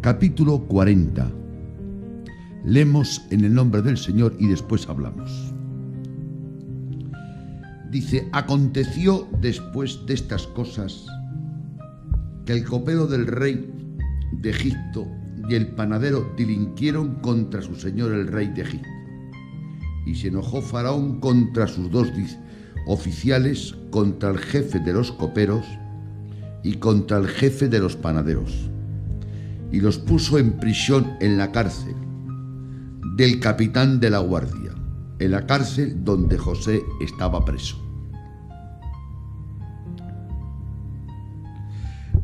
Capítulo 40. Leemos en el nombre del Señor y después hablamos. Dice: aconteció después de estas cosas que el copero del rey de Egipto y el panadero delinquieron contra su señor el rey de Egipto. Y se enojó Faraón contra sus dos oficiales, contra el jefe de los coperos y contra el jefe de los panaderos, y los puso en prisión en la cárcel del capitán de la guardia, en la cárcel donde José estaba preso.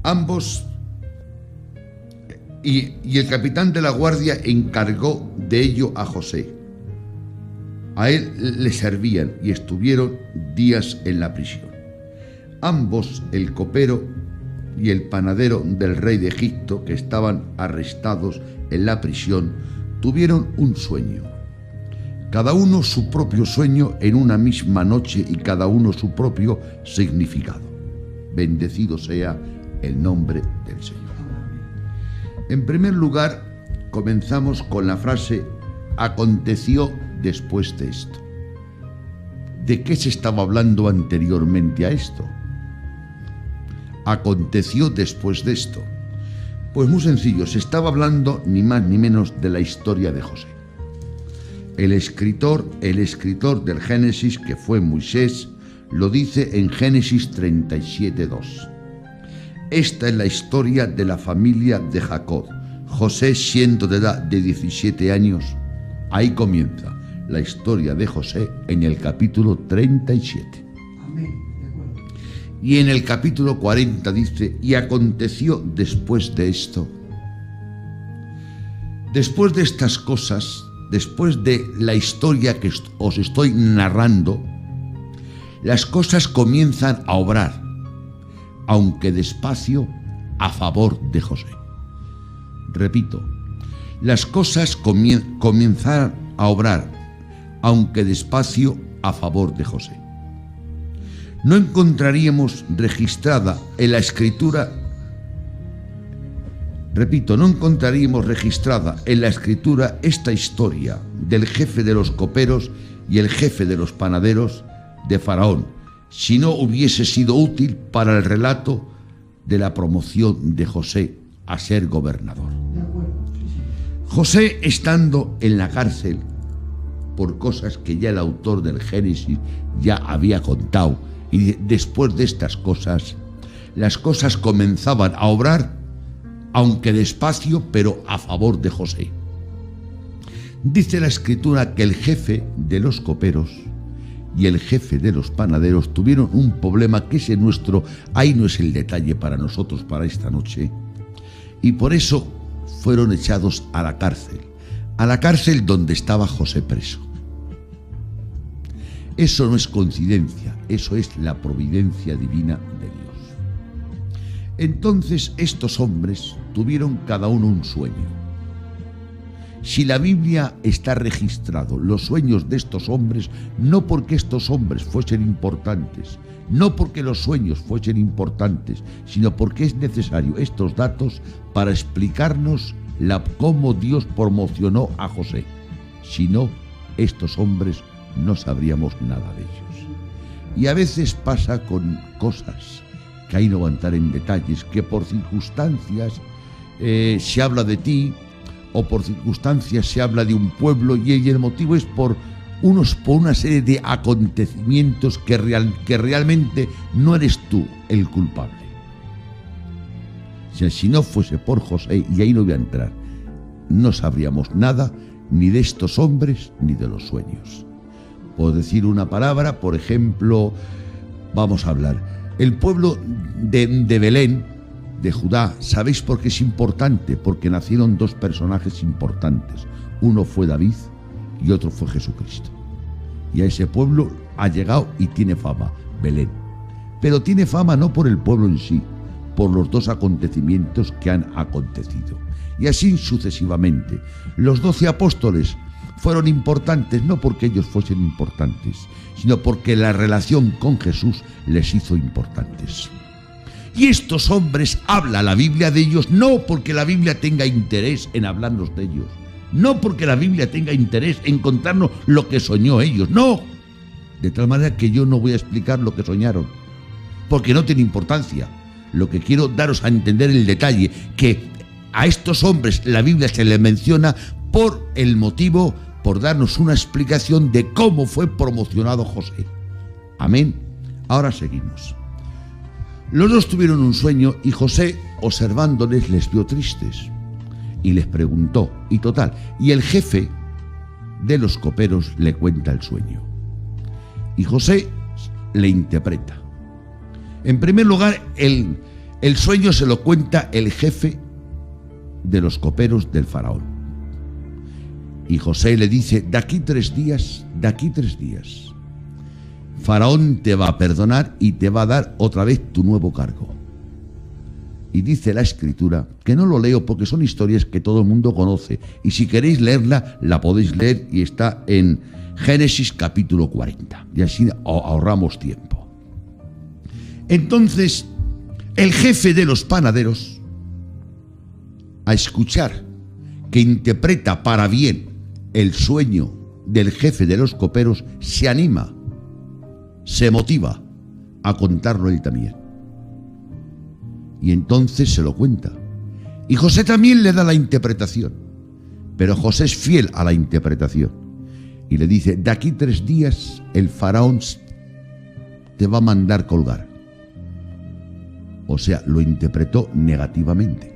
Ambos, y el capitán de la guardia encargó de ello a José. A él le servían y estuvieron días en la prisión. Ambos, el copero y el panadero del rey de Egipto, que estaban arrestados en la prisión, tuvieron un sueño. Cada uno su propio sueño en una misma noche y cada uno su propio significado. Bendecido sea el nombre del Señor. En primer lugar, comenzamos con la frase aconteció después de esto. ¿De qué se estaba hablando anteriormente a esto? Aconteció después de esto. Pues muy sencillo, se estaba hablando ni más ni menos de la historia de José. El escritor del Génesis, que fue Moisés, lo dice en Génesis 37:2. Esta es la historia de la familia de Jacob. José, siendo de edad de 17 años, ahí comienza la historia de José en el capítulo 37. Amén. Y en el capítulo 40 dice: y aconteció después de esto. Después de estas cosas, después de la historia que os estoy narrando, las cosas comienzan a obrar, aunque despacio, a favor de José. Repito, las cosas comienzan a obrar, aunque despacio, a favor de José. No encontraríamos registrada en la escritura, no encontraríamos registrada en la escritura esta historia del jefe de los coperos y el jefe de los panaderos de Faraón, si no hubiese sido útil para el relato de la promoción de José a ser gobernador. José, estando en la cárcel por cosas que ya el autor del Génesis ya había contado, y después de estas cosas, las cosas comenzaban a obrar, aunque despacio, pero a favor de José. Dice la escritura que el jefe de los coperos y el jefe de los panaderos tuvieron un problema que ese nuestro, ahí no es el detalle para nosotros para esta noche, y por eso fueron echados a la cárcel donde estaba José preso. Eso no es coincidencia, eso es la providencia divina de Dios. Entonces estos hombres tuvieron cada uno un sueño. Si la Biblia está registrado los sueños de estos hombres, no porque estos hombres fuesen importantes, no porque los sueños fuesen importantes, sino porque es necesario estos datos para explicarnos cómo Dios promocionó a José. Si no, estos hombres no sabríamos nada de ellos. Y a veces pasa con cosas que ahí no van a entrar en detalles, que por circunstancias se habla de ti, o por circunstancias se habla de un pueblo, y el motivo es por una serie de acontecimientos que realmente no eres tú el culpable. O sea, si no fuese por José, y ahí no voy a entrar, no sabríamos nada ni de estos hombres ni de los sueños. Por decir una palabra, por ejemplo, vamos a hablar. El pueblo de Belén, de Judá, ¿sabéis por qué es importante? Porque nacieron dos personajes importantes. Uno fue David y otro fue Jesucristo. Y a ese pueblo ha llegado y tiene fama, Belén. Pero tiene fama no por el pueblo en sí, por los dos acontecimientos que han acontecido. Y así sucesivamente. Los 12 apóstoles fueron importantes no porque ellos fuesen importantes, sino porque la relación con Jesús les hizo importantes. Y estos hombres habla la Biblia de ellos no porque la Biblia tenga interés en hablarnos de ellos, no porque la Biblia tenga interés en contarnos lo que soñó ellos, no. De tal manera que yo no voy a explicar lo que soñaron, porque no tiene importancia. Lo que quiero daros a entender el detalle, que a estos hombres la Biblia se les menciona por el motivo, por darnos una explicación de cómo fue promocionado José. Amén. Ahora seguimos. Los dos tuvieron un sueño y José, observándoles, les vio tristes y les preguntó, y total, y el jefe de los coperos le cuenta el sueño. Y José le interpreta. En primer lugar, el sueño se lo cuenta el jefe de los coperos del faraón. Y José le dice, de aquí 3 días, Faraón te va a perdonar y te va a dar otra vez tu nuevo cargo. Y dice la Escritura, que no lo leo porque son historias que todo el mundo conoce, y si queréis leerla, la podéis leer y está en Génesis capítulo 40, y así ahorramos tiempo. Entonces, el jefe de los panaderos, a escuchar que interpreta para bien el sueño del jefe de los coperos, se anima, se motiva a contarlo él también. Y entonces se lo cuenta. Y José también le da la interpretación, pero José es fiel a la interpretación. Y le dice, de aquí 3 días el faraón te va a mandar colgar. O sea, lo interpretó negativamente.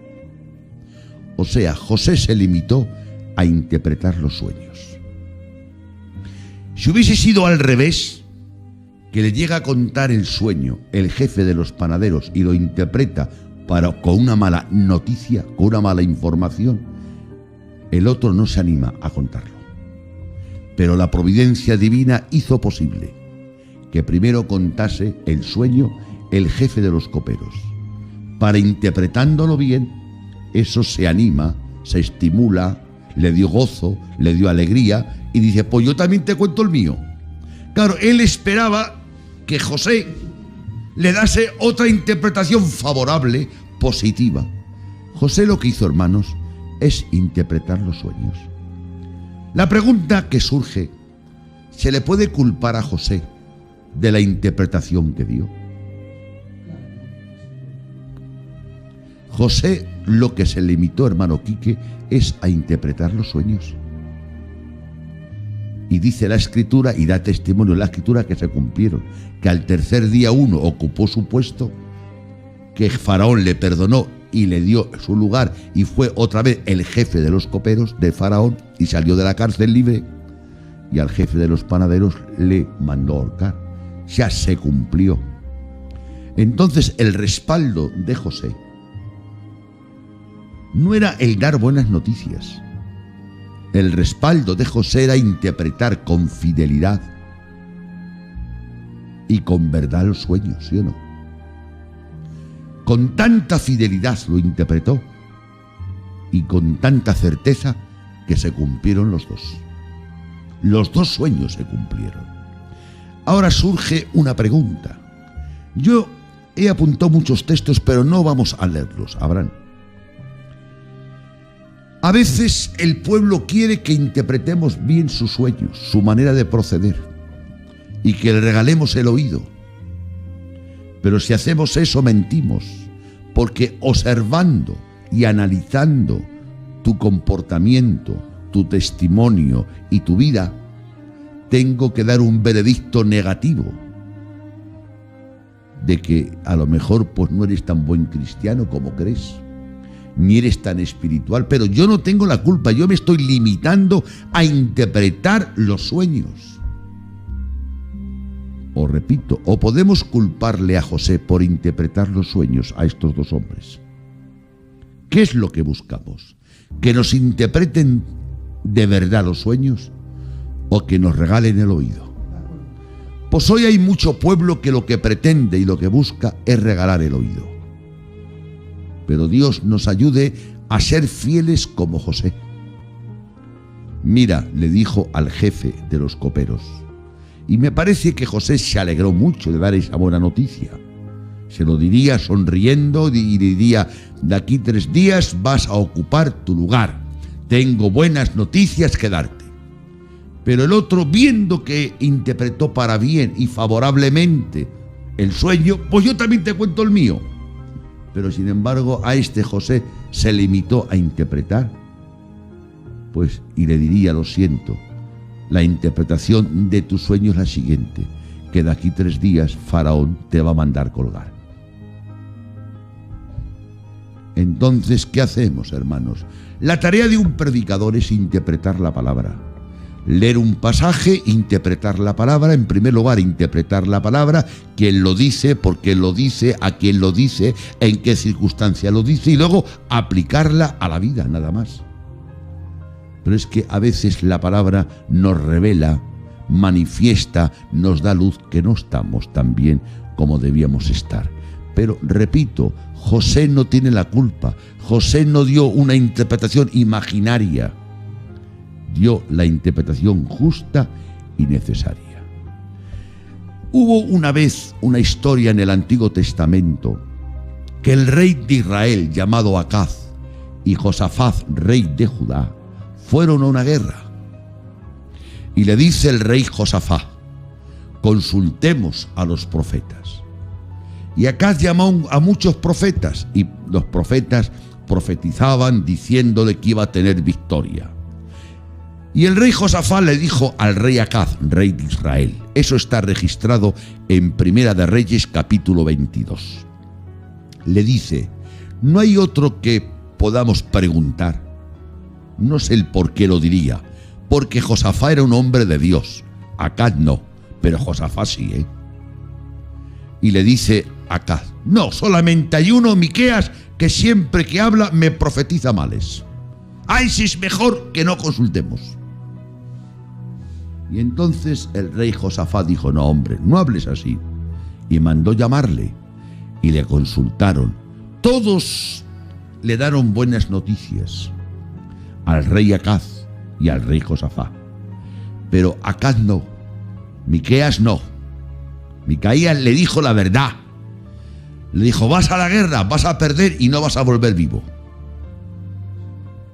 O sea, José se limitó a interpretar los sueños. Si hubiese sido al revés, que le llega a contar el sueño el jefe de los panaderos y lo interpreta con una mala noticia, con una mala información, el otro no se anima a contarlo. Pero la providencia divina hizo posible que primero contase el sueño el jefe de los coperos. Para interpretándolo bien, eso se anima, se estimula, le dio gozo, le dio alegría y dice, pues yo también te cuento el mío. Claro, él esperaba que José le dase otra interpretación favorable, positiva. José lo que hizo, hermanos, es interpretar los sueños. La pregunta que surge, ¿se le puede culpar a José de la interpretación que dio? José lo que se limitó, hermano Quique, es a interpretar los sueños. Y dice la Escritura, y da testimonio la Escritura, que se cumplieron, que al tercer día uno ocupó su puesto, que Faraón le perdonó y le dio su lugar, y fue otra vez el jefe de los coperos de Faraón, y salió de la cárcel libre, y al jefe de los panaderos le mandó ahorcar. Ya se cumplió. Entonces el respaldo de José no era el dar buenas noticias. El respaldo de José era interpretar con fidelidad y con verdad los sueños, ¿sí o no? Con tanta fidelidad lo interpretó y con tanta certeza que se cumplieron los dos. Los dos sueños se cumplieron. Ahora surge una pregunta. Yo he apuntado muchos textos, pero no vamos a leerlos, Abraham. A veces el pueblo quiere que interpretemos bien sus sueños, su manera de proceder, y que le regalemos el oído. Pero si hacemos eso, mentimos, porque observando y analizando tu comportamiento, tu testimonio y tu vida, tengo que dar un veredicto negativo de que a lo mejor pues no eres tan buen cristiano como crees, ni eres tan espiritual, pero yo no tengo la culpa, yo me estoy limitando a interpretar los sueños. Os repito, o podemos culparle a José por interpretar los sueños a estos dos hombres. ¿Qué es lo que buscamos? ¿Que nos interpreten de verdad los sueños o que nos regalen el oído? Pues hoy hay mucho pueblo que lo que pretende y lo que busca es regalar el oído. Pero Dios nos ayude a ser fieles como José. Mira, le dijo al jefe de los coperos, y me parece que José se alegró mucho de dar esa buena noticia. Se lo diría sonriendo y diría: de aquí 3 días vas a ocupar tu lugar. Tengo buenas noticias que darte. Pero el otro, viendo que interpretó para bien y favorablemente el sueño, pues yo también te cuento el mío. Pero sin embargo a este José se limitó a interpretar, pues, y le diría: lo siento, la interpretación de tu sueño es la siguiente, que de aquí 3 días Faraón te va a mandar colgar. Entonces, ¿qué hacemos, hermanos? La tarea de un predicador es interpretar la palabra. Leer un pasaje, interpretar la palabra. En primer lugar, interpretar la palabra, quién lo dice, por qué lo dice, a quién lo dice, en qué circunstancia lo dice, y luego aplicarla a la vida, nada más. Pero es que a veces la palabra nos revela, manifiesta, nos da luz que no estamos tan bien como debíamos estar. Pero repito, José no tiene la culpa. José no dio una interpretación imaginaria, dio la interpretación justa y necesaria. Hubo una vez una historia en el Antiguo Testamento que el rey de Israel, llamado Acaz, y Josafat, rey de Judá, fueron a una guerra. Y le dice el rey Josafat: consultemos a los profetas. Y Acaz llamó a muchos profetas, y los profetas profetizaban diciéndole que iba a tener victoria. Y el rey Josafat le dijo al rey Acaz, rey de Israel, eso está registrado en Primera de Reyes, capítulo 22. Le dice: no hay otro que podamos preguntar. No sé el por qué lo diría, porque Josafat era un hombre de Dios, Acaz no, pero Josafat sí, Y le dice Acaz: no, solamente hay uno, Miqueas, que siempre que habla me profetiza males. Ay, si es mejor que no consultemos. Y entonces el rey Josafat dijo: no, hombre, no hables así. Y mandó llamarle y le consultaron. Todos le dieron buenas noticias al rey Acaz y al rey Josafat. Pero Acaz no, Miqueas no. Micaías le dijo la verdad. Le dijo: vas a la guerra, vas a perder y no vas a volver vivo.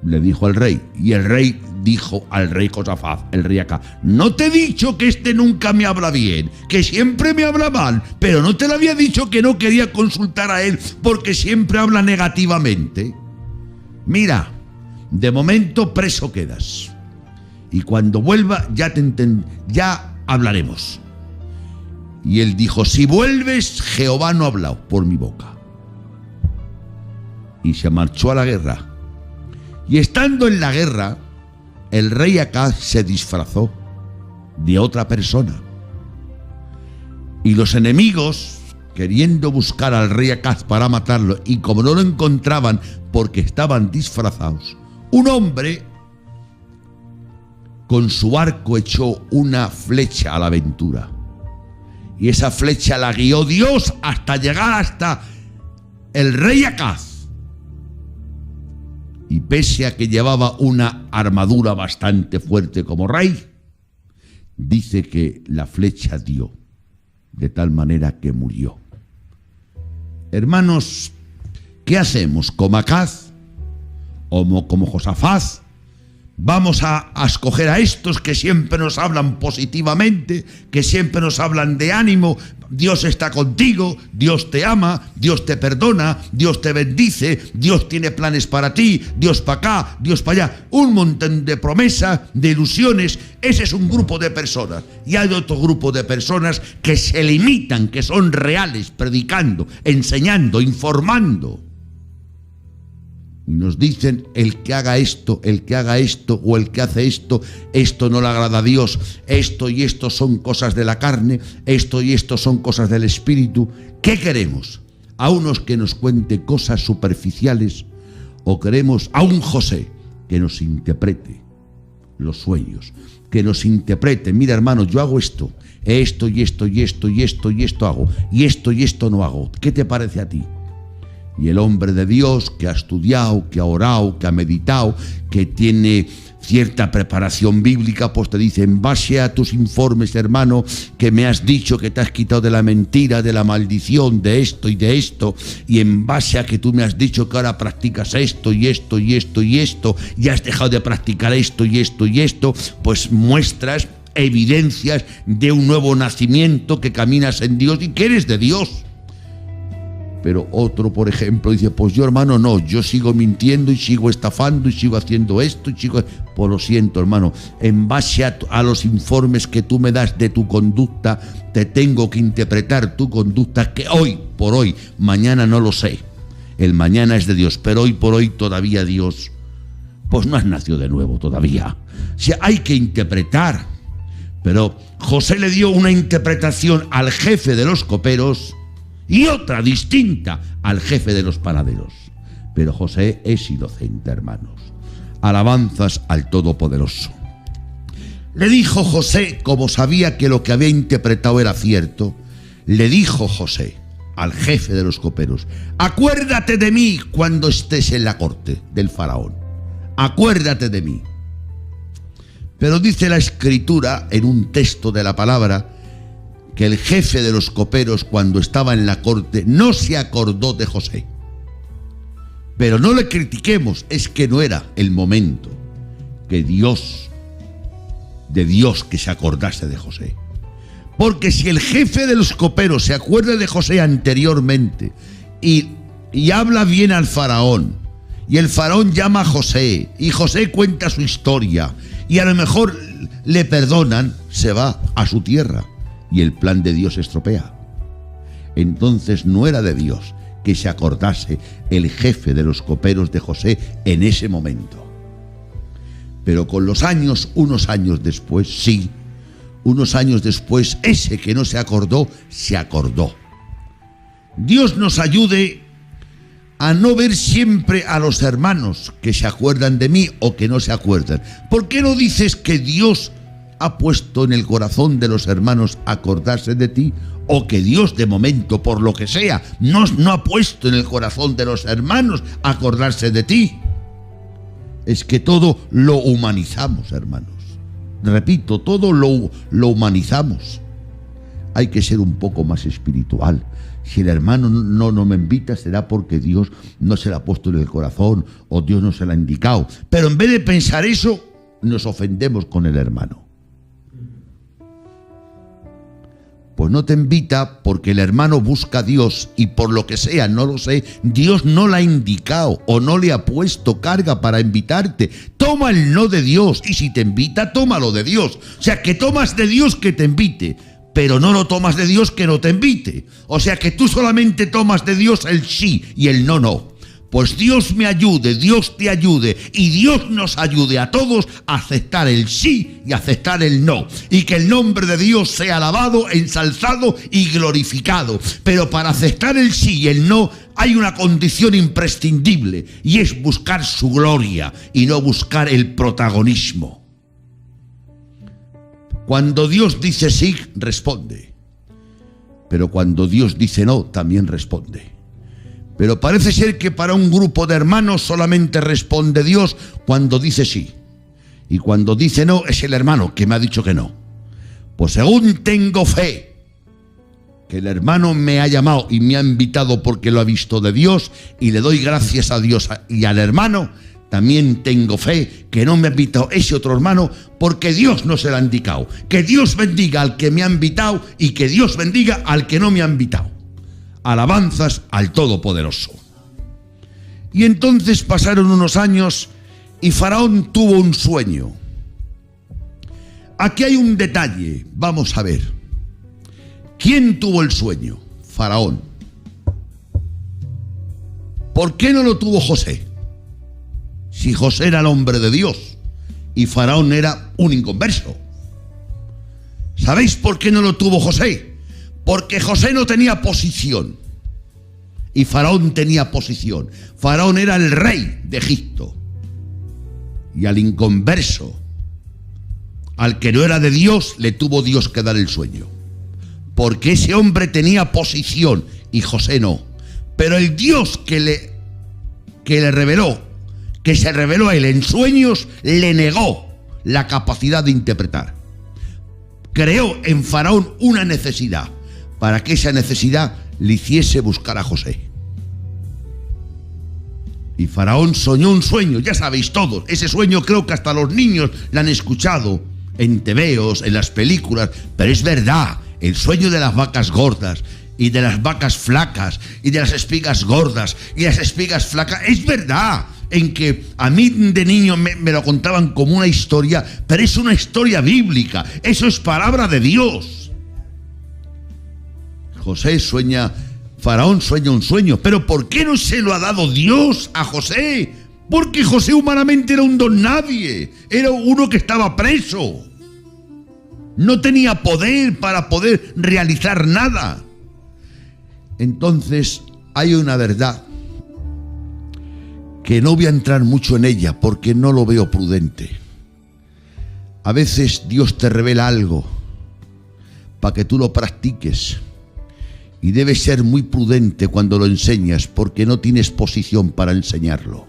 Le dijo al rey, y el rey dijo al rey Josafat, el rey Acaz: no te he dicho que este nunca me habla bien, que siempre me habla mal, pero no te lo había dicho que no quería consultar a él porque siempre habla negativamente. Mira, de momento preso quedas, y cuando vuelva ya hablaremos. Y él dijo: si vuelves, Jehová no ha hablado por mi boca. Y se marchó a la guerra. Y estando en la guerra, el rey Acaz se disfrazó de otra persona. Y los enemigos, queriendo buscar al rey Acaz para matarlo, y como no lo encontraban porque estaban disfrazados, un hombre con su arco echó una flecha a la aventura. Y esa flecha la guió Dios hasta llegar hasta el rey Acaz. Y pese a que llevaba una armadura bastante fuerte como rey, dice que la flecha dio, de tal manera que murió. Hermanos, ¿qué hacemos? ¿Como Acaz? ¿O como Josafat? Vamos a escoger a estos que siempre nos hablan positivamente, que siempre nos hablan de ánimo. Dios está contigo, Dios te ama, Dios te perdona, Dios te bendice, Dios tiene planes para ti, Dios para acá, Dios para allá. Un montón de promesas, de ilusiones. Ese es un grupo de personas. Y hay otro grupo de personas que se limitan, que son reales, predicando, enseñando, informando. Nos dicen: el que haga esto o el que hace esto no le agrada a Dios, esto y esto son cosas de la carne, esto y esto son cosas del espíritu. ¿Qué queremos? ¿A unos que nos cuente cosas superficiales o queremos a un José que nos interprete los sueños, que nos interprete? Mira, hermano, yo hago esto y esto y esto y esto y esto hago, y esto no hago. ¿Qué te parece a ti? Y el hombre de Dios que ha estudiado, que ha orado, que ha meditado, que tiene cierta preparación bíblica, pues te dice: en base a tus informes, hermano, que me has dicho que te has quitado de la mentira, de la maldición, de esto y de esto, y en base a que tú me has dicho que ahora practicas esto y esto y esto y esto, y has dejado de practicar esto y esto y esto, pues muestras evidencias de un nuevo nacimiento, que caminas en Dios y que eres de Dios. Pero otro, por ejemplo, dice: pues yo, hermano, no, yo sigo mintiendo y sigo estafando y sigo haciendo esto y sigo... Pues lo siento, hermano, en base a los informes que tú me das de tu conducta, te tengo que interpretar tu conducta, que hoy por hoy, mañana no lo sé, el mañana es de Dios, pero hoy por hoy todavía Dios, pues no has nacido de nuevo todavía. O sea, hay que interpretar. Pero José le dio una interpretación al jefe de los coperos y otra distinta al jefe de los panaderos. Pero José es inocente, hermanos. Alabanzas al Todopoderoso. Le dijo José, como sabía que lo que había interpretado era cierto, le dijo José al jefe de los coperos: acuérdate de mí cuando estés en la corte del faraón. Acuérdate de mí. Pero dice la Escritura en un texto de la palabra que el jefe de los coperos, cuando estaba en la corte, no se acordó de José. Pero no le critiquemos, es que no era el momento de Dios que se acordase de José. Porque si el jefe de los coperos se acuerda de José anteriormente y habla bien al faraón, y el faraón llama a José, y José cuenta su historia, y a lo mejor le perdonan, se va a su tierra y el plan de Dios se estropea. Entonces no era de Dios que se acordase el jefe de los coperos de José en ese momento. Pero con los años, unos años después, sí, unos años después, ese que no se acordó, se acordó. Dios nos ayude a no ver siempre a los hermanos que se acuerdan de mí o que no se acuerdan. ¿Por qué no dices que Dios ha puesto en el corazón de los hermanos acordarse de ti? O que Dios, de momento, por lo que sea, no ha puesto en el corazón de los hermanos acordarse de ti. Es que todo lo humanizamos, hermanos. Repito, todo lo humanizamos. Hay que ser un poco más espiritual. Si el hermano no me invita, será porque Dios no se la ha puesto en el corazón o Dios no se la ha indicado. Pero en vez de pensar eso, nos ofendemos con el hermano. Pues no te invita porque el hermano busca a Dios y por lo que sea, no lo sé, Dios no la ha indicado o no le ha puesto carga para invitarte. Toma el no de Dios y si te invita, tómalo de Dios. O sea, que tomas de Dios que te invite, pero no lo tomas de Dios que no te invite. O sea, que tú solamente tomas de Dios el sí y el no. Pues Dios me ayude, Dios te ayude y Dios nos ayude a todos a aceptar el sí y aceptar el no. Y que el nombre de Dios sea alabado, ensalzado y glorificado. Pero para aceptar el sí y el no hay una condición imprescindible y es buscar su gloria y no buscar el protagonismo. Cuando Dios dice sí, responde. Pero cuando Dios dice no, también responde. Pero parece ser que para un grupo de hermanos solamente responde Dios cuando dice sí. Y cuando dice no, es el hermano que me ha dicho que no. Pues según tengo fe que el hermano me ha llamado y me ha invitado porque lo ha visto de Dios y le doy gracias a Dios y al hermano, también tengo fe que no me ha invitado ese otro hermano porque Dios no se lo ha indicado. Que Dios bendiga al que me ha invitado y que Dios bendiga al que no me ha invitado. Alabanzas al Todopoderoso. Y entonces pasaron unos años y Faraón tuvo un sueño. Aquí hay un detalle, vamos a ver. ¿Quién tuvo el sueño? Faraón. ¿Por qué no lo tuvo José? Si José era el hombre de Dios y Faraón era un inconverso. ¿Sabéis por qué no lo tuvo José? Porque José no tenía posición y Faraón tenía posición. Faraón era el rey de Egipto y al inconverso, al que no era de Dios, le tuvo Dios que dar el sueño. Porque ese hombre tenía posición y José no. Pero el Dios que le reveló, que se reveló a él en sueños, le negó la capacidad de interpretar. Creó en Faraón una necesidad, para que esa necesidad le hiciese buscar a José. Y Faraón soñó un sueño, ya sabéis todos, ese sueño creo que hasta los niños lo han escuchado en tebeos, en las películas, pero es verdad, el sueño de las vacas gordas y de las vacas flacas y de las espigas gordas y las espigas flacas, es verdad, en que a mí de niño me lo contaban como una historia, pero es una historia bíblica, eso es palabra de Dios. Faraón sueña un sueño, pero ¿por qué no se lo ha dado Dios a José? Porque José humanamente era un don nadie, era uno que estaba preso, no tenía poder para poder realizar nada. Entonces hay una verdad que no voy a entrar mucho en ella porque no lo veo prudente. A veces Dios te revela algo para que tú lo practiques y debes ser muy prudente cuando lo enseñas porque no tienes posición para enseñarlo.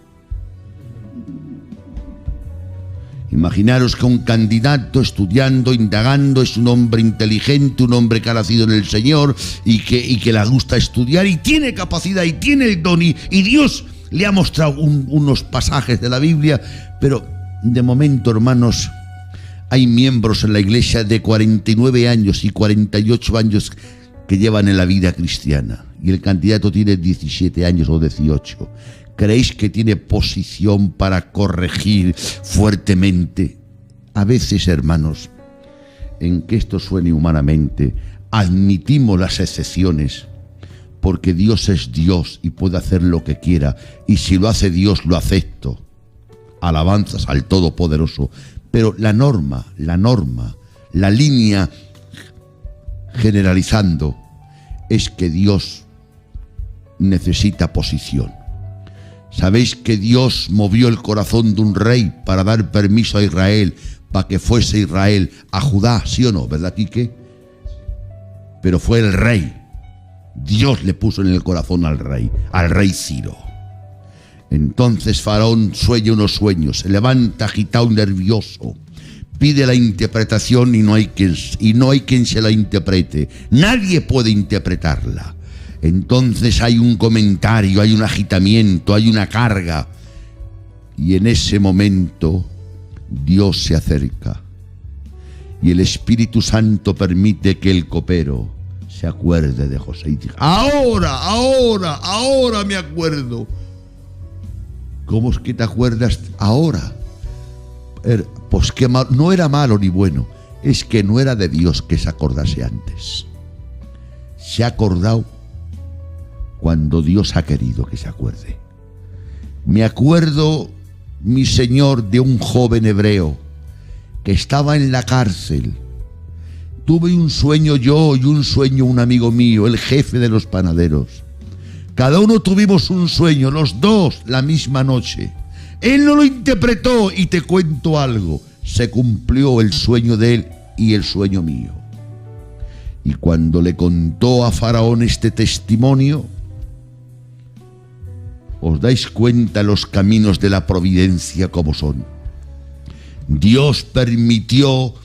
Imaginaros que un candidato estudiando, indagando, es un hombre inteligente, un hombre que ha nacido en el Señor y que le gusta estudiar y tiene capacidad y tiene el don y Dios le ha mostrado unos pasajes de la Biblia, pero de momento, hermanos, hay miembros en la iglesia de 49 años y 48 años que llevan en la vida cristiana y el candidato tiene 17 años o 18. ¿Creéis que tiene posición para corregir fuertemente? A veces, hermanos, en que esto suene humanamente, admitimos las excepciones, porque Dios es Dios y puede hacer lo que quiera, y si lo hace Dios, lo acepto. Alabanzas al Todopoderoso. Pero la norma, la línea generalizando, es que Dios necesita posición. ¿Sabéis que Dios movió el corazón de un rey para dar permiso a Israel, para que fuese Israel a Judá? ¿Sí o no? ¿Verdad, Quique? Pero fue el rey. Dios le puso en el corazón al rey Ciro. Entonces Faraón sueña unos sueños, se levanta agitado, nervioso, pide la interpretación y no hay quien se la interprete. Nadie puede interpretarla. Entonces hay un comentario, hay un agitamiento, hay una carga. Y en ese momento Dios se acerca. Y el Espíritu Santo permite que el copero se acuerde de José. Y dice, ahora me acuerdo. ¿Cómo es que te acuerdas ahora? Pues que no era malo ni bueno. Es que no era de Dios que se acordase antes. Se ha acordado cuando Dios ha querido que se acuerde. Me acuerdo, mi Señor, de un joven hebreo que estaba en la cárcel. Tuve un sueño yo y un sueño un amigo mío, el jefe de los panaderos. Cada uno tuvimos un sueño, los dos, la misma noche. Él no lo interpretó y te cuento algo. Se cumplió el sueño de él y el sueño mío. Y cuando le contó a Faraón este testimonio, ¿os dais cuenta los caminos de la providencia como son? Dios permitió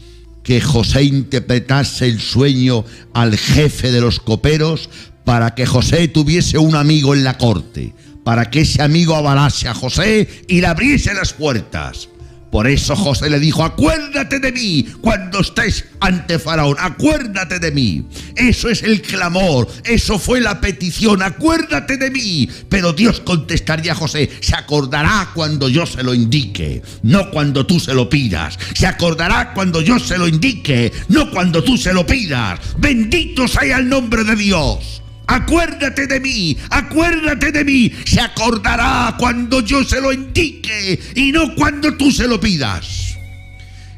que José interpretase el sueño al jefe de los coperos para que José tuviese un amigo en la corte, para que ese amigo avalase a José y le abriese las puertas. Por eso José le dijo, acuérdate de mí cuando estés ante Faraón, acuérdate de mí. Eso es el clamor, eso fue la petición, acuérdate de mí. Pero Dios contestaría a José, se acordará cuando yo se lo indique, no cuando tú se lo pidas. Se acordará cuando yo se lo indique, no cuando tú se lo pidas. Bendito sea el nombre de Dios. Acuérdate de mí, se acordará cuando yo se lo indique y no cuando tú se lo pidas.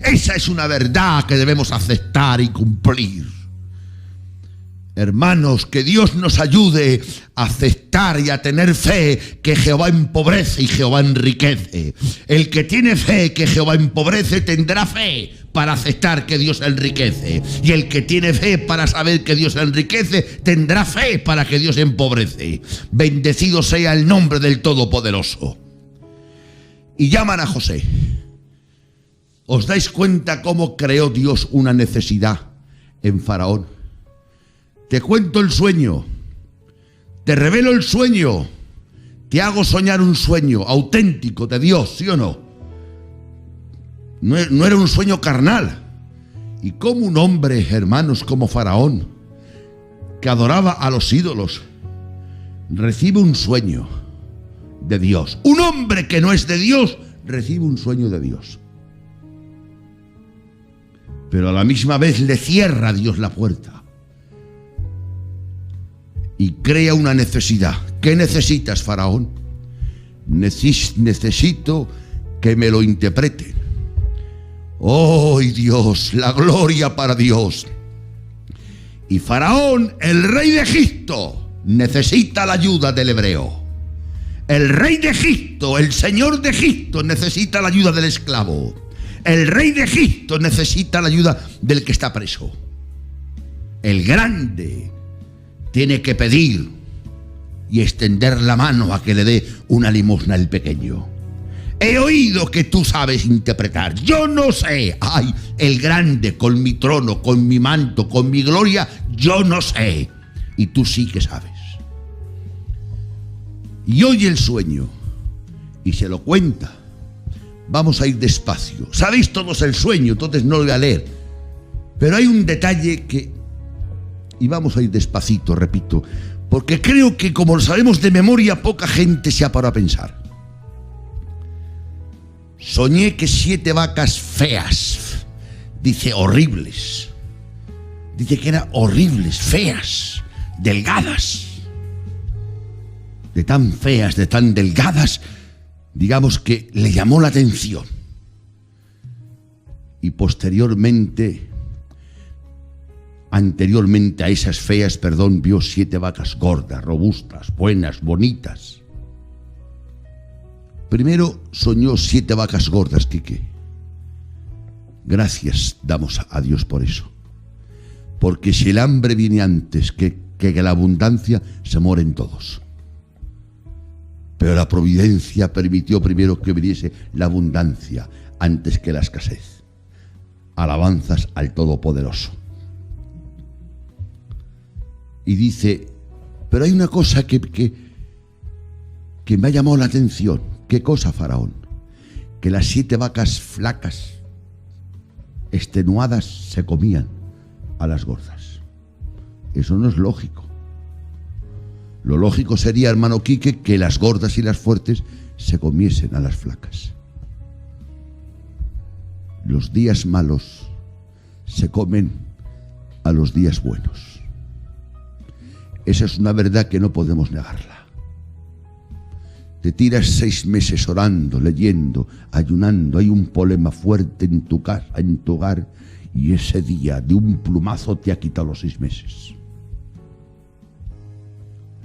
Esa es una verdad que debemos aceptar y cumplir. Hermanos, que Dios nos ayude a aceptar y a tener fe que Jehová empobrece y Jehová enriquece. El que tiene fe que Jehová empobrece tendrá fe para aceptar que Dios enriquece. Y el que tiene fe para saber que Dios enriquece, tendrá fe para que Dios empobrece. Bendecido sea el nombre del Todopoderoso. Y llaman a José. ¿Os dais cuenta cómo creó Dios una necesidad en Faraón? Te cuento el sueño. Te revelo el sueño. Te hago soñar un sueño auténtico de Dios, ¿sí o no? No era un sueño carnal. Y como un hombre, hermanos, como Faraón, que adoraba a los ídolos, recibe un sueño de Dios. Un hombre que no es de Dios, recibe un sueño de Dios. Pero a la misma vez le cierra a Dios la puerta. Y crea una necesidad. ¿Qué necesitas, Faraón? Necesito que me lo interpreten. ¡Oh, Dios! La gloria para Dios. Y Faraón, el rey de Egipto, necesita la ayuda del hebreo. El rey de Egipto, el señor de Egipto, necesita la ayuda del esclavo. El rey de Egipto necesita la ayuda del que está preso. El grande tiene que pedir y extender la mano a que le dé una limosna al pequeño. He oído que tú sabes interpretar. Yo no sé. Ay, el grande con mi trono, con mi manto, con mi gloria, yo no sé. Y tú sí que sabes. Y oye el sueño y se lo cuenta. Vamos a ir despacio. Sabéis todos el sueño, entonces no lo voy a leer. Pero hay un detalle que... Y vamos a ir despacito, repito, porque creo que como lo sabemos de memoria, poca gente se ha parado a pensar. Soñé que 7 vacas feas, dice horribles, dice que eran horribles, feas, delgadas, de tan feas, de tan delgadas, digamos que le llamó la atención. Y anteriormente a esas feas, vio 7 vacas gordas, robustas, buenas, bonitas. Primero soñó 7 vacas gordas, Quique. Gracias damos a Dios por eso. Porque si el hambre viene antes que la abundancia, se mueren todos. Pero la providencia permitió primero que viniese la abundancia antes que la escasez. Alabanzas al Todopoderoso. Y dice, pero hay una cosa que me ha llamado la atención. ¿Qué cosa, Faraón? Que las 7 vacas flacas, extenuadas, se comían a las gordas. Eso no es lógico. Lo lógico sería, hermano Quique, que las gordas y las fuertes se comiesen a las flacas. Los días malos se comen a los días buenos. Esa es una verdad que no podemos negarla. Te tiras 6 meses orando, leyendo, ayunando, hay un problema fuerte en tu casa, en tu hogar, y ese día de un plumazo te ha quitado los 6 meses.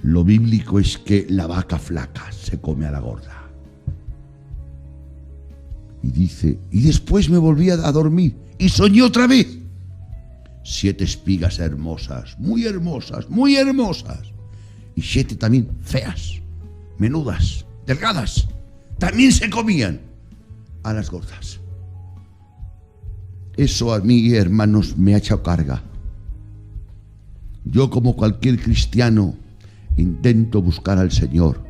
Lo bíblico es que la vaca flaca se come a la gorda. Y dice, y después me volví a dormir y soñé otra vez. 7 espigas hermosas, muy hermosas, muy hermosas. Y 7 también feas, menudas, delgadas. También se comían a las gordas. Eso a mí, hermanos, me ha echado carga. Yo, como cualquier cristiano, intento buscar al Señor.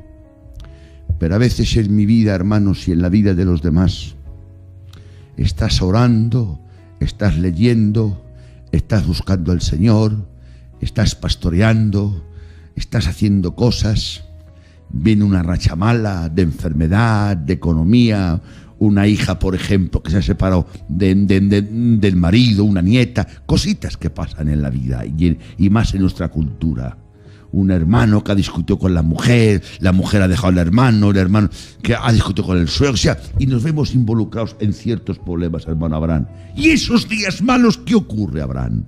Pero a veces en mi vida, hermanos, y en la vida de los demás, estás orando, estás leyendo, estás buscando al Señor, estás pastoreando, estás haciendo cosas, viene una racha mala de enfermedad, de economía, una hija, por ejemplo, que se ha separado del marido, una nieta, cositas que pasan en la vida y más en nuestra cultura. Un hermano que ha discutido con la mujer ha dejado al hermano, el hermano que ha discutido con el suegro, o sea, y nos vemos involucrados en ciertos problemas, hermano Abraham. Y esos días malos, ¿qué ocurre, Abraham?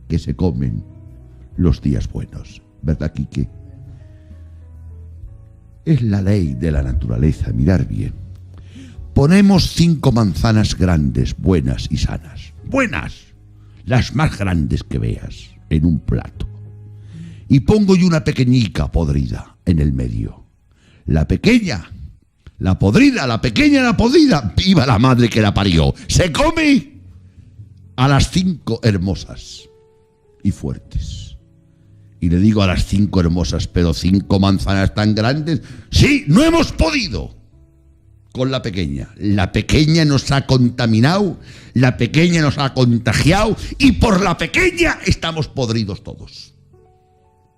Que se comen los días buenos, ¿verdad, Quique? Es la ley de la naturaleza, mirar bien. Ponemos 5 manzanas grandes, buenas y sanas. Buenas, las más grandes que veas, en un plato. Y pongo yo una pequeñica podrida en el medio. La pequeña, la podrida, la pequeña, la podrida. ¡Viva la madre que la parió! Se come a las 5 hermosas y fuertes. Y le digo a las 5 hermosas, pero 5 manzanas tan grandes. Sí, no hemos podido con la pequeña. La pequeña nos ha contaminado, la pequeña nos ha contagiado y por la pequeña estamos podridos todos.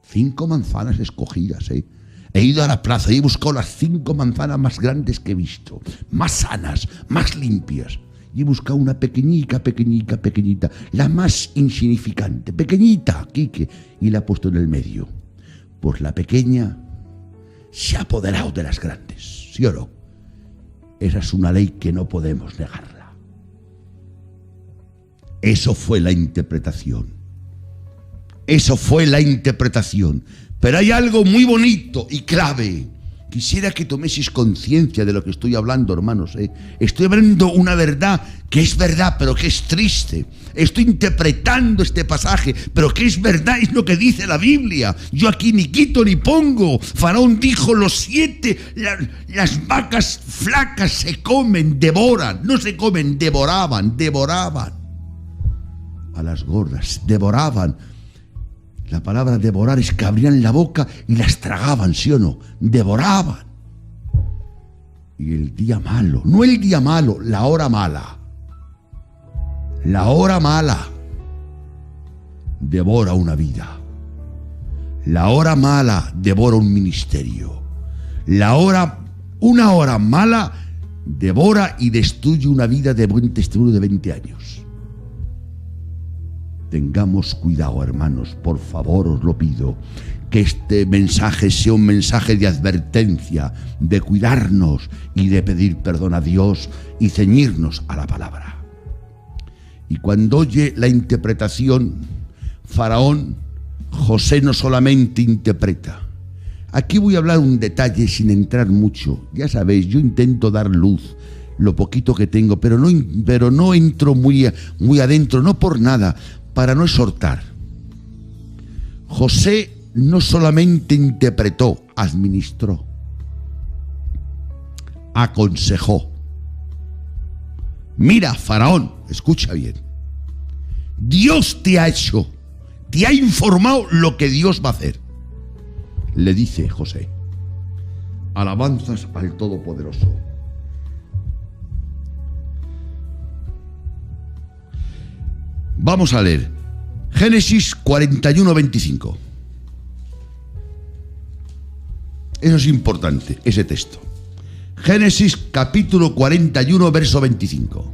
5 manzanas escogidas, He ido a la plaza y he buscado las 5 manzanas más grandes que he visto, más sanas, más limpias. Y he buscado una pequeñita, la más insignificante, pequeñita, Quique, y la he puesto en el medio. Pues la pequeña se ha apoderado de las grandes, ¿sí o no? Esa es una ley que no podemos negarla. Eso fue la interpretación. Eso fue la interpretación. Pero hay algo muy bonito y clave. Quisiera que toméis conciencia de lo que estoy hablando, hermanos. Estoy hablando una verdad que es verdad, pero que es triste. Estoy interpretando este pasaje, pero que es verdad, es lo que dice la Biblia. Yo aquí ni quito ni pongo. Faraón dijo, los 7, las vacas flacas se comen, devoran. No se comen, devoraban. A las gordas, devoraban. La palabra devorar es que abrían la boca y las tragaban, ¿sí o no? Devoraban. Y el día malo, no el día malo, la hora mala. La hora mala devora una vida. La hora mala devora un ministerio. Una hora mala devora y destruye una vida de buen testimonio de 20 años. Tengamos cuidado, hermanos, por favor, os lo pido, que este mensaje sea un mensaje de advertencia, de cuidarnos y de pedir perdón a Dios y ceñirnos a la palabra. Y cuando oye la interpretación, Faraón, José no solamente interpreta. Aquí voy a hablar un detalle sin entrar mucho. Ya sabéis, yo intento dar luz, lo poquito que tengo, pero no entro muy adentro, no por nada, para no exhortar. José no solamente interpretó, administró, aconsejó. Mira, Faraón, escucha bien. Dios te ha informado lo que Dios va a hacer. Le dice José. Alabanzas al Todopoderoso. Vamos a leer Génesis 41:25. Eso es importante, ese texto. Génesis capítulo 41, verso 25.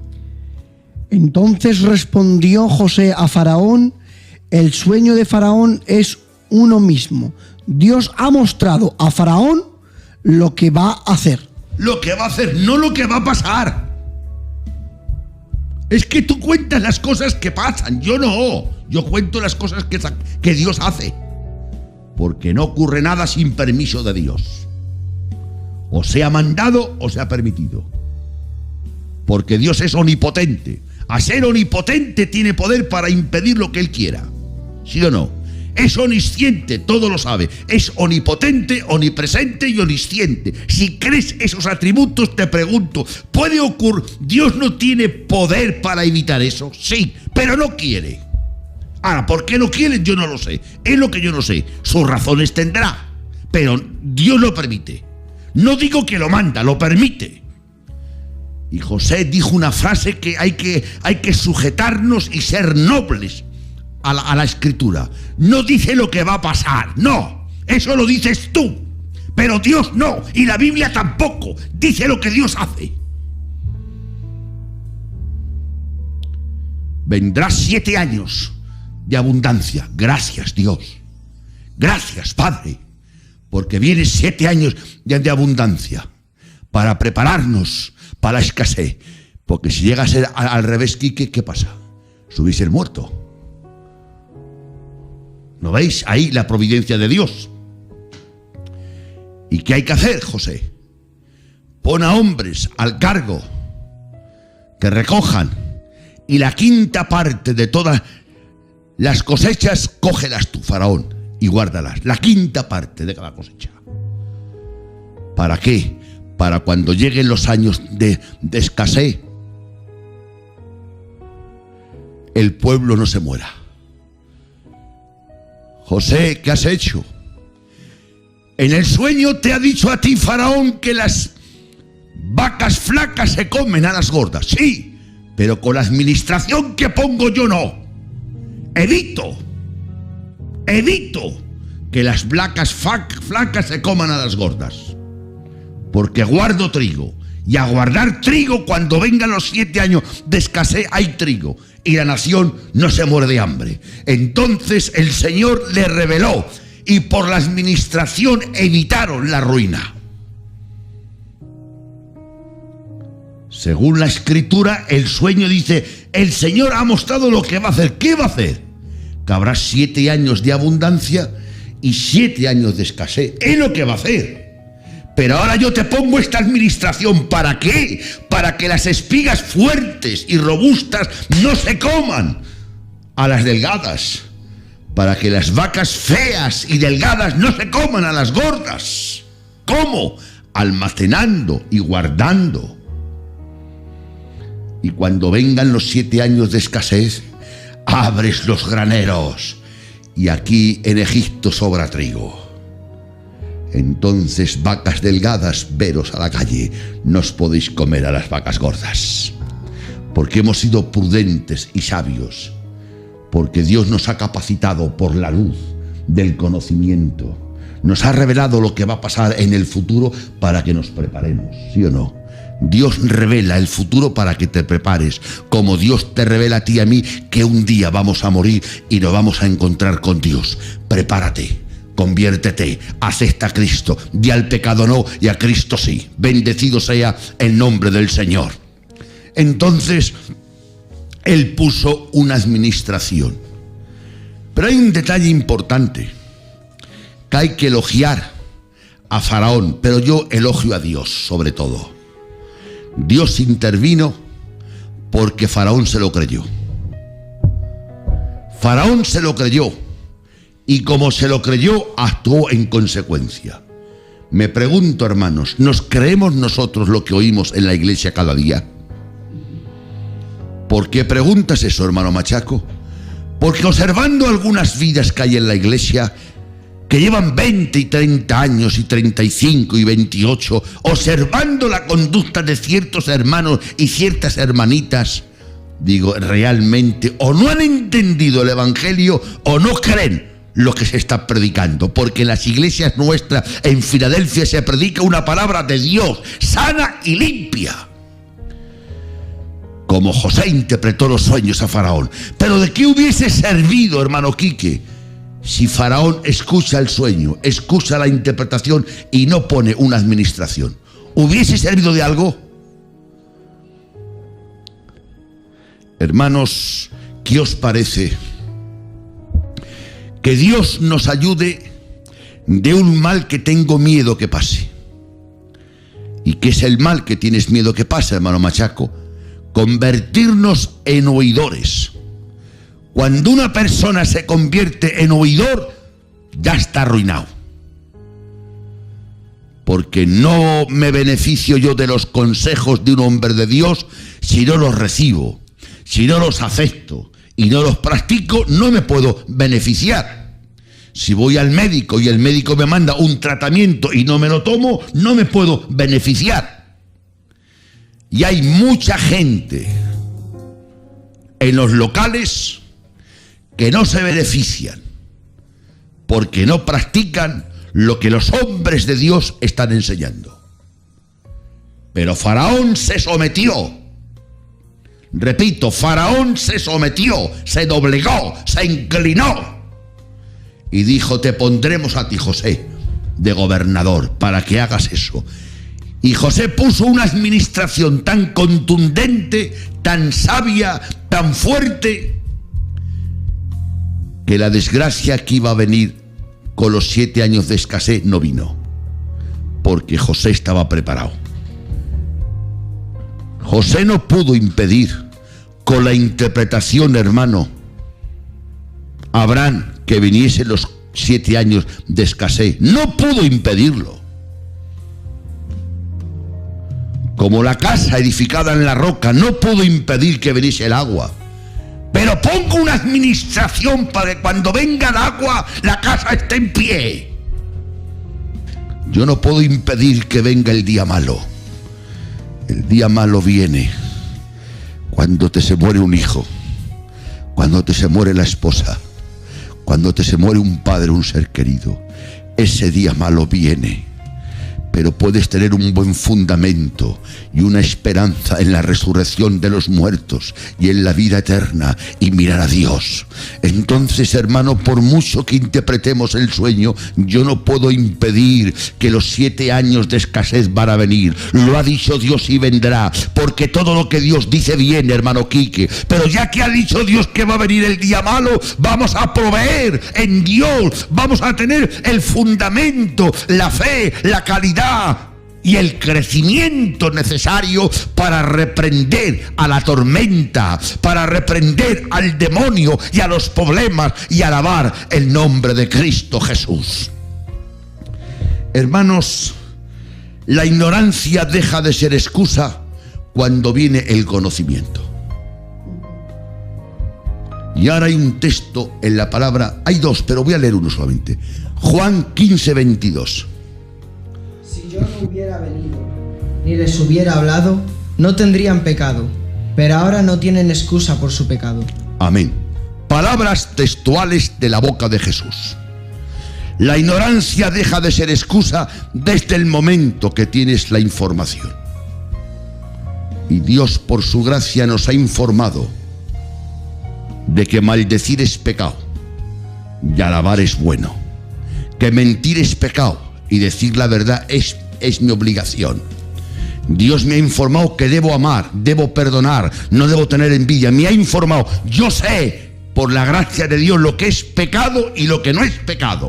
Entonces respondió José a Faraón: el sueño de Faraón es uno mismo. Dios ha mostrado a Faraón lo que va a hacer. Lo que va a hacer, no lo que va a pasar. Es que tú cuentas las cosas que pasan, yo no. Yo cuento las cosas que Dios hace. Porque no ocurre nada sin permiso de Dios. O sea mandado o sea permitido. Porque Dios es omnipotente. A ser omnipotente tiene poder para impedir lo que Él quiera. ¿Sí o no? Es omnisciente, todo lo sabe. Es omnipotente, omnipresente y omnisciente. Si crees esos atributos, te pregunto, ¿puede ocurrir? ¿Dios no tiene poder para evitar eso? Sí, pero no quiere. Ahora, ¿por qué no quiere? Yo no lo sé. Es lo que yo no sé. Sus razones tendrá. Pero Dios lo permite. No digo que lo manda, lo permite. Y José dijo una frase que hay que sujetarnos y ser nobles a la escritura. No dice lo que va a pasar, no, eso lo dices tú, pero Dios no, y la Biblia tampoco, dice lo que Dios hace. Vendrás 7 años de abundancia, gracias Dios, gracias Padre, porque vienen 7 años de abundancia para prepararnos para la escasez, porque si llega a ser al revés, Quique, ¿qué pasa? Subís el muerto. ¿No veis? Ahí la providencia de Dios. ¿Y qué hay que hacer, José? Pon a hombres al cargo que recojan, y la quinta parte de todas las cosechas, cógelas tú, Faraón, y guárdalas. La quinta parte de cada cosecha. ¿Para qué? Para cuando lleguen los años de escasez, el pueblo no se muera. José, ¿qué has hecho? En el sueño te ha dicho a ti, Faraón, que las vacas flacas se comen a las gordas. Sí, pero con la administración que pongo yo no. Evito que las vacas flacas se coman a las gordas. Porque guardo trigo. Y a guardar trigo, cuando vengan los 7 años de escasez, hay trigo. Y la nación no se muere de hambre. Entonces el Señor le reveló. Y por la administración evitaron la ruina. Según la Escritura, el sueño dice, el Señor ha mostrado lo que va a hacer. ¿Qué va a hacer? Que habrá 7 años de abundancia y 7 años de escasez. Es lo que va a hacer. Pero ahora yo te pongo esta administración. ¿Para qué? Para que las espigas fuertes y robustas no se coman a las delgadas. Para que las vacas feas y delgadas no se coman a las gordas. ¿Cómo? Almacenando y guardando. Y cuando vengan los 7 años de escasez, abres los graneros. Y aquí en Egipto sobra trigo. Entonces, vacas delgadas, veros a la calle, no os podéis comer a las vacas gordas. Porque hemos sido prudentes y sabios. Porque Dios nos ha capacitado por la luz del conocimiento. Nos ha revelado lo que va a pasar en el futuro para que nos preparemos, ¿sí o no? Dios revela el futuro para que te prepares, como Dios te revela a ti y a mí que un día vamos a morir y nos vamos a encontrar con Dios. Prepárate, conviértete, acepta a Cristo, di al pecado no y a Cristo sí. Bendecido sea el nombre del Señor. Entonces, Él puso una administración. Pero hay un detalle importante, que hay que elogiar a Faraón, pero yo elogio a Dios sobre todo. Dios intervino porque Faraón se lo creyó. Faraón se lo creyó y como se lo creyó, actuó en consecuencia. Me pregunto, hermanos, ¿nos creemos nosotros lo que oímos en la iglesia cada día? ¿Por qué preguntas eso, hermano Machaco? Porque observando algunas vidas que hay en la iglesia, que llevan 20 y 30 años y 35 y 28, observando la conducta de ciertos hermanos y ciertas hermanitas, digo, realmente o no han entendido el evangelio o no creen lo que se está predicando, porque en las iglesias nuestras en Filadelfia se predica una palabra de Dios sana y limpia, como José interpretó los sueños a Faraón. Pero ¿de qué hubiese servido, hermano Quique, si Faraón escucha el sueño, escucha la interpretación y no pone una administración? ¿Hubiese servido de algo? Hermanos, ¿qué os parece que Dios nos ayude de un mal que tengo miedo que pase? ¿Y qué es el mal que tienes miedo que pase, hermano Machaco? Convertirnos en oidores. Cuando una persona se convierte en oidor, ya está arruinado. Porque no me beneficio yo de los consejos de un hombre de Dios si no los recibo, si no los acepto y no los practico, no me puedo beneficiar. Si voy al médico y el médico me manda un tratamiento y no me lo tomo, no me puedo beneficiar. Y hay mucha gente en los locales que no se benefician porque no practican lo que los hombres de Dios están enseñando. Pero Faraón se sometió. Repito, Faraón se sometió, se doblegó, se inclinó y dijo: te pondremos a ti, José, de gobernador para que hagas eso. Y José puso una administración tan contundente, tan sabia, tan fuerte, que la desgracia que iba a venir con los 7 años de escasez no vino, porque José estaba preparado. José no pudo impedir con la interpretación, hermano, Abraham, que viniese los 7 años de escasez. No pudo impedirlo. Como la casa edificada en la roca, no pudo impedir que viniese el agua. Pero pongo una administración para que cuando venga el agua, la casa esté en pie. Yo no puedo impedir que venga el día malo. El día malo viene cuando te se muere un hijo, cuando te se muere la esposa, cuando te se muere un padre, un ser querido. Ese día malo viene. Pero puedes tener un buen fundamento y una esperanza en la resurrección de los muertos y en la vida eterna y mirar a Dios. Entonces, hermano, por mucho que interpretemos el sueño, yo no puedo impedir que los 7 años de escasez van a venir. Lo ha dicho Dios y vendrá, porque todo lo que Dios dice viene, hermano Quique. Pero ya que ha dicho Dios que va a venir el día malo, vamos a proveer en Dios, vamos a tener el fundamento, la fe, la caridad y el crecimiento necesario para reprender a la tormenta, para reprender al demonio y a los problemas y alabar el nombre de Cristo Jesús. Hermanos, la ignorancia deja de ser excusa cuando viene el conocimiento. Y ahora hay un texto en la palabra, hay 2, pero voy a leer uno solamente. Juan 15:22. Si yo no hubiera venido, ni les hubiera hablado, no tendrían pecado, pero ahora no tienen excusa por su pecado. Amén. Palabras textuales de la boca de Jesús. La ignorancia deja de ser excusa desde el momento que tienes la información. Y Dios, por su gracia, nos ha informado de que maldecir es pecado y alabar es bueno, que mentir es pecado y decir la verdad es mi obligación. Dios me ha informado que debo amar, debo perdonar, no debo tener envidia. Me ha informado, yo sé por la gracia de Dios lo que es pecado y lo que no es pecado.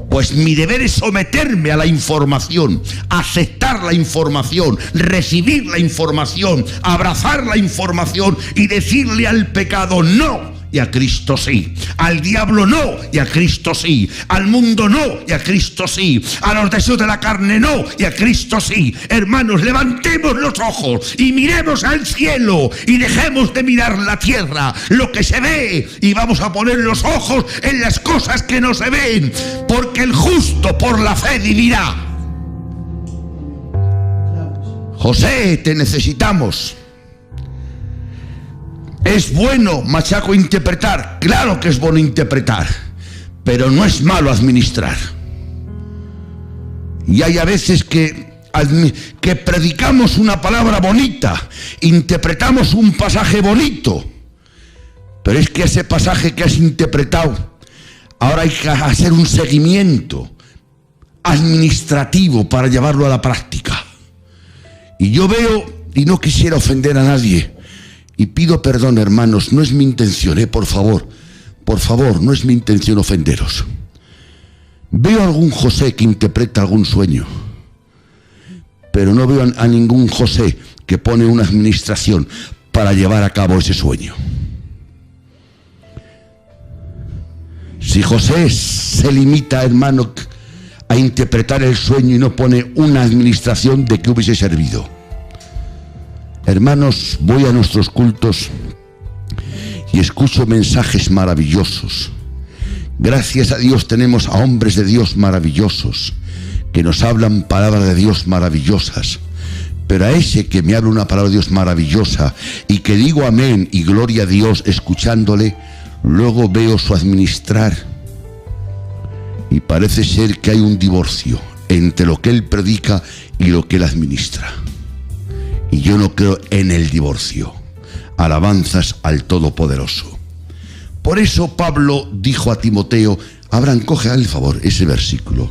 Pues mi deber es someterme a la información, aceptar la información, recibir la información, abrazar la información y decirle al pecado no. Y a Cristo sí, al diablo no, y a Cristo sí, al mundo no, y a Cristo sí, a los deseos de la carne no, y a Cristo sí. Hermanos, levantemos los ojos y miremos al cielo y dejemos de mirar la tierra, lo que se ve, y vamos a poner los ojos en las cosas que no se ven, porque el justo por la fe vivirá. José, te necesitamos. ¿Es bueno, machaco, interpretar? Claro que es bueno interpretar, pero no es malo administrar. Y hay a veces que predicamos una palabra bonita, interpretamos un pasaje bonito, pero es que ese pasaje que has interpretado, ahora hay que hacer un seguimiento administrativo para llevarlo a la práctica. Y yo veo, y no quisiera ofender a nadie, y pido perdón, hermanos, no es mi intención, por favor, no es mi intención ofenderos. Veo a algún José que interpreta algún sueño, pero no veo a ningún José que pone una administración para llevar a cabo ese sueño. Si José se limita, hermano, a interpretar el sueño y no pone una administración, ¿de qué hubiese servido? Hermanos, voy a nuestros cultos y escucho mensajes maravillosos. Gracias a Dios tenemos a hombres de Dios maravillosos que nos hablan palabras de Dios maravillosas. Pero a ese que me habla una palabra de Dios maravillosa y que digo amén y gloria a Dios escuchándole, luego veo su administrar y parece ser que hay un divorcio entre lo que él predica y lo que él administra. Y yo no creo en el divorcio. Alabanzas al Todopoderoso. Por eso Pablo dijo a Timoteo, Abraham, coge al favor ese versículo.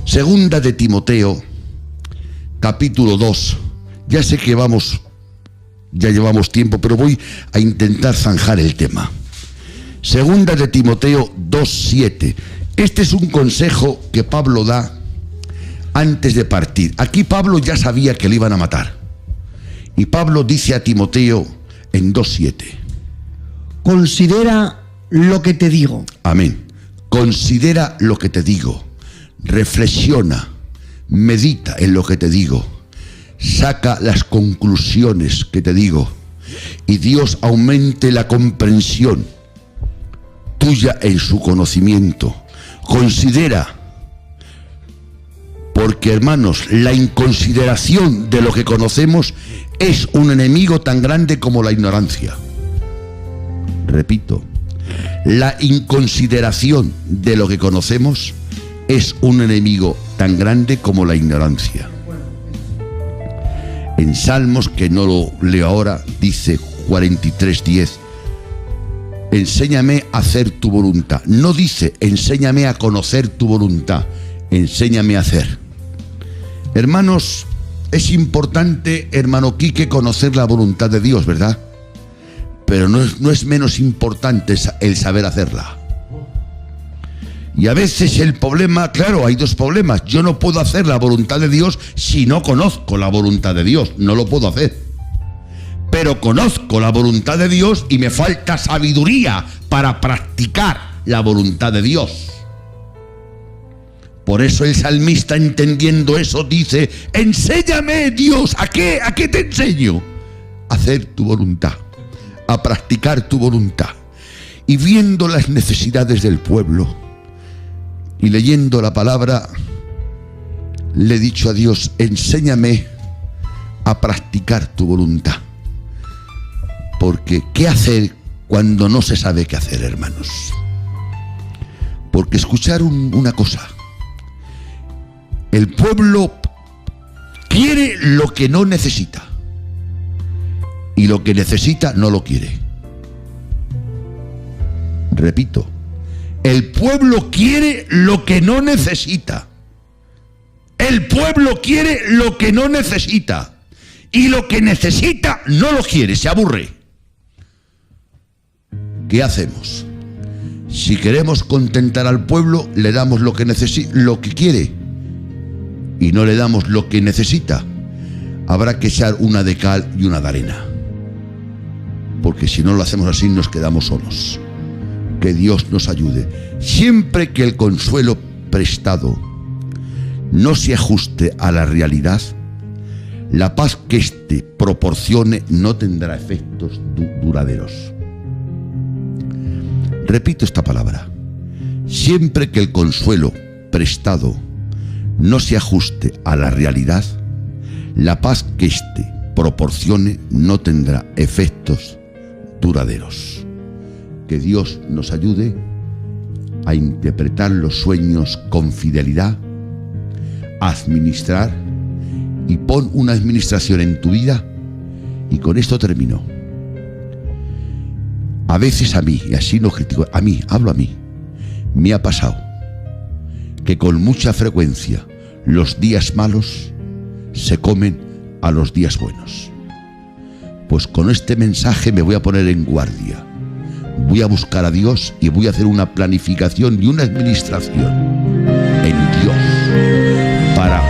Segunda de Timoteo, capítulo 2. Ya sé que ya llevamos tiempo, pero voy a intentar zanjar el tema. Segunda de Timoteo 2:7. Este es un consejo que Pablo da antes de partir. Aquí Pablo ya sabía que le iban a matar. Y Pablo dice a Timoteo en 2:7. Considera lo que te digo. Amén. Considera lo que te digo. Reflexiona, medita en lo que te digo. Saca las conclusiones que te digo. Y Dios aumente la comprensión tuya en su conocimiento. Considera. Porque, hermanos, la inconsideración de lo que conocemos es un enemigo tan grande como la ignorancia. Repito, la inconsideración de lo que conocemos es un enemigo tan grande como la ignorancia. En Salmos, que no lo leo ahora, dice 43:10, enséñame a hacer tu voluntad. No dice, enséñame a conocer tu voluntad, enséñame a hacer. Hermanos, es importante, hermano Quique, conocer la voluntad de Dios, ¿verdad? Pero no es menos importante el saber hacerla. Y a veces el problema, claro, hay dos problemas. Yo no puedo hacer la voluntad de Dios si no conozco la voluntad de Dios. No lo puedo hacer. Pero conozco la voluntad de Dios y me falta sabiduría para practicar la voluntad de Dios. Por eso el salmista, entendiendo eso, dice, enséñame, Dios. ¿A qué? ¿A qué te enseño? A hacer tu voluntad, a practicar tu voluntad. Y viendo las necesidades del pueblo y leyendo la palabra, le he dicho a Dios, enséñame a practicar tu voluntad. Porque ¿qué hacer cuando no se sabe qué hacer, hermanos? Porque escuchar una cosa. El pueblo quiere lo que no necesita. Y lo que necesita no lo quiere. Repito, el pueblo quiere lo que no necesita. El pueblo quiere lo que no necesita. Y lo que necesita no lo quiere, se aburre. ¿Qué hacemos? Si queremos contentar al pueblo, le damos lo que quiere y no le damos lo que necesita. Habrá que echar una de cal y una de arena, porque si no lo hacemos así nos quedamos solos. Que Dios nos ayude. Siempre que el consuelo prestado no se ajuste a la realidad, la paz que éste proporcione no tendrá efectos duraderos. Repito esta palabra. Siempre que el consuelo prestado no se ajuste a la realidad, la paz que éste proporcione no tendrá efectos duraderos. Que Dios nos ayude a interpretar los sueños con fidelidad, a administrar, y pon una administración en tu vida. Y con esto termino. A veces a mí, y así no critico, hablo a mí, me ha pasado que con mucha frecuencia los días malos se comen a los días buenos. Pues con este mensaje me voy a poner en guardia. Voy a buscar a Dios y voy a hacer una planificación y una administración en Dios para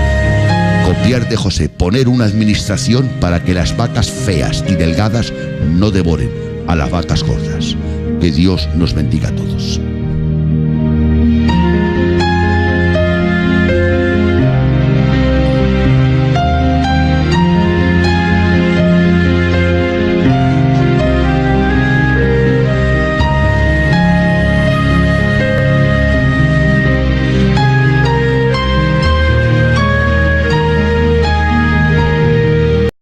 copiar de José, poner una administración para que las vacas feas y delgadas no devoren a las vacas gordas. Que Dios nos bendiga a todos.